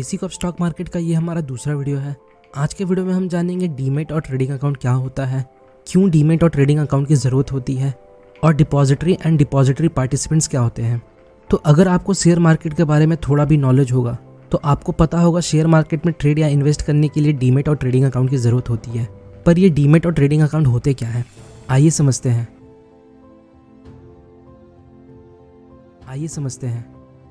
इसी को stock market का ये हमारा दूसरा वीडियो है। आज के वीडियो में हम जानेंगे डीमैट और ट्रेडिंग अकाउंट क्या होता है, क्यों डीमैट और ट्रेडिंग अकाउंट की ज़रूरत होती है और डिपॉजिटरी एंड डिपॉजिटरी पार्टिसिपेंट्स क्या होते हैं। तो अगर आपको शेयर मार्केट के बारे में थोड़ा भी नॉलेज होगा तो आपको पता होगा शेयर मार्केट में ट्रेड या इन्वेस्ट करने के लिए डीमैट और ट्रेडिंग अकाउंट की ज़रूरत होती है। पर ये डीमैट और ट्रेडिंग अकाउंट होते क्या है, आइए समझते हैं।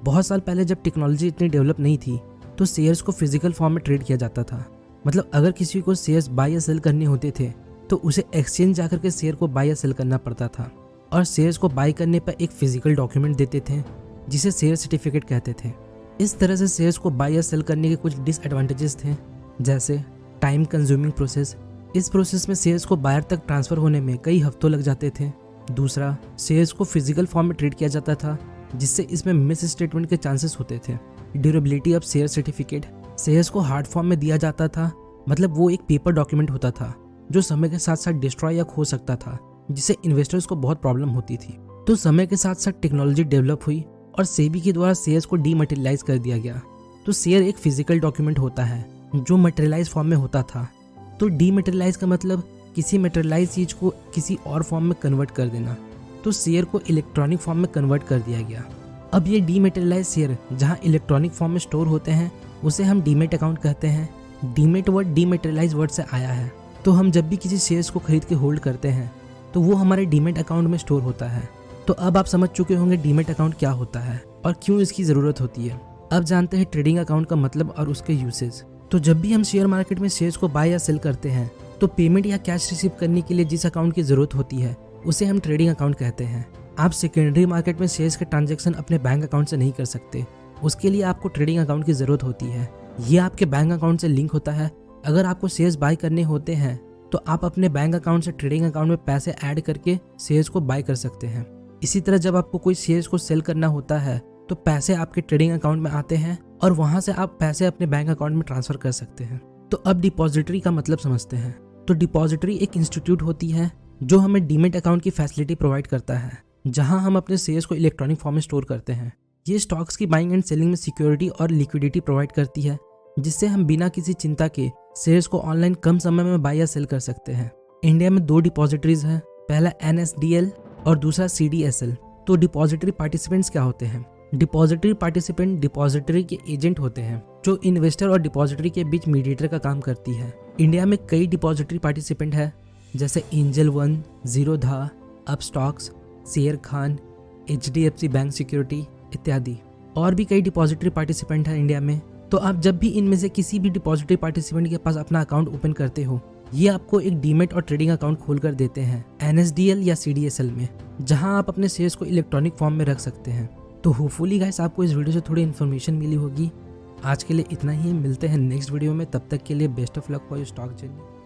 बहुत साल पहले जब टेक्नोलॉजी इतनी डेवलप नहीं थी तो शेयर्स को फिजिकल फॉर्म में ट्रेड किया जाता था। मतलब अगर किसी को शेयर्स बाय या सेल करने होते थे तो उसे एक्सचेंज जाकर के शेयर को बाय या सेल करना पड़ता था और शेयर्स को बाय करने पर एक फिजिकल डॉक्यूमेंट देते थे जिसे शेयर सर्टिफिकेट कहते थे। इस तरह से शेयर्स को बाय या सेल करने के कुछ डिसएडवांटेजेस थे, जैसे टाइम कंज्यूमिंग प्रोसेस। इस प्रोसेस में शेयर्स को बायर तक ट्रांसफ़र होने में कई हफ्तों लग जाते थे। दूसरा, शेयर्स को फिजिकल फॉर्म में ट्रेड किया जाता था जिससे इसमें मिस स्टेटमेंट के चांसेस होते थे। Durability of share certificate, shares को हार्ड फॉर्म में दिया जाता था, मतलब वो एक पेपर डॉक्यूमेंट होता था जो समय के साथ साथ डिस्ट्रॉय या खो सकता था, जिससे इन्वेस्टर्स को बहुत प्रॉब्लम होती थी। तो समय के साथ साथ टेक्नोलॉजी डेवलप हुई और सेबी के द्वारा शेयर्स को डीमटेरियलाइज कर दिया गया। तो शेयर एक फिजिकल डॉक्यूमेंट होता है जो मटेरियलाइज फॉर्म में होता था। तो डीमटेरियलाइज का मतलब किसी मटेरियलाइज चीज को किसी और फॉर्म में कन्वर्ट कर देना। तो शेयर को इलेक्ट्रॉनिक फॉर्म में कन्वर्ट कर दिया गया। अब ये डीमटेरियलाइज शेयर जहाँ इलेक्ट्रॉनिक फॉर्म में स्टोर होते हैं उसे हम डीमैट अकाउंट कहते हैं। डीमैट वर्ड डीमटेरियलाइज वर्ड से आया है। तो हम जब भी किसी शेयर्स को खरीद के होल्ड करते हैं तो वो हमारे डीमैट अकाउंट में स्टोर होता है। तो अब आप समझ चुके होंगे डीमैट अकाउंट क्या होता है और क्यों इसकी ज़रूरत होती है। अब जानते हैं ट्रेडिंग अकाउंट का मतलब और उसके यूसेज। तो जब भी हम शेयर मार्केट में शेयर्स को बाय या सेल करते हैं तो पेमेंट या कैश रिसीव करने के लिए जिस अकाउंट की ज़रूरत होती है उसे हम ट्रेडिंग अकाउंट कहते हैं। आप सेकेंडरी मार्केट में शेयर्स के ट्रांजैक्शन अपने बैंक अकाउंट से नहीं कर सकते, उसके लिए आपको ट्रेडिंग अकाउंट की ज़रूरत होती है। ये आपके बैंक अकाउंट से लिंक होता है। अगर आपको शेयर्स बाय करने होते हैं तो आप अपने बैंक अकाउंट से ट्रेडिंग अकाउंट में पैसे ऐड करके शेयर्स को बाय कर सकते हैं। इसी तरह जब आपको कोई शेयर्स को सेल करना होता है तो पैसे आपके ट्रेडिंग अकाउंट में आते हैं और वहां से आप पैसे अपने बैंक अकाउंट में ट्रांसफर कर सकते हैं। तो अब डिपॉजिटरी का मतलब समझते हैं। तो डिपॉजिटरी एक इंस्टीट्यूट होती है जो हमें डीमैट अकाउंट की फैसिलिटी प्रोवाइड करता है, जहां हम अपने शेयर्स को इलेक्ट्रॉनिक फॉर्म में स्टोर करते हैं। ये स्टॉक्स की बाइंग एंड सेलिंग में सिक्योरिटी और लिक्विडिटी प्रोवाइड करती है, जिससे हम बिना किसी चिंता के शेयर्स को ऑनलाइन कम समय में बाय या सेल कर सकते हैं। इंडिया में 2 डिपॉजिटरीज हैं, पहला NSDL और दूसरा CDSL। तो डिपॉजिटरी पार्टिसिपेंट्स क्या होते हैं? डिपॉजिटरी पार्टिसिपेंट डिपॉजिटरी के एजेंट होते हैं जो इन्वेस्टर और डिपॉजिटरी के बीच मीडिएटर का काम करती है। इंडिया में कई डिपॉजिटरी पार्टिसिपेंट है, जैसे angel one, Zerodha, Upstox, share Khan, HDFC bank security इत्यादि। और भी कई डिपॉजिटरी पार्टिसिपेंट हैं इंडिया में। तो आप जब भी इनमें से किसी भी डिपॉजिटरी पार्टिसिपेंट के पास अपना अकाउंट ओपन करते हो, ये आपको एक डीमैट और ट्रेडिंग अकाउंट खोल कर देते हैं NSDL या CDSL में, जहां आप अपने शेयर्स को इलेक्ट्रॉनिक फॉर्म में रख सकते हैं। तो होपफुली गाइस आपको इस वीडियो से थोड़ी इन्फॉर्मेशन मिली होगी। आज के लिए इतना ही, मिलते हैं नेक्स्ट वीडियो में। तब तक के लिए best of luck for your stock journey.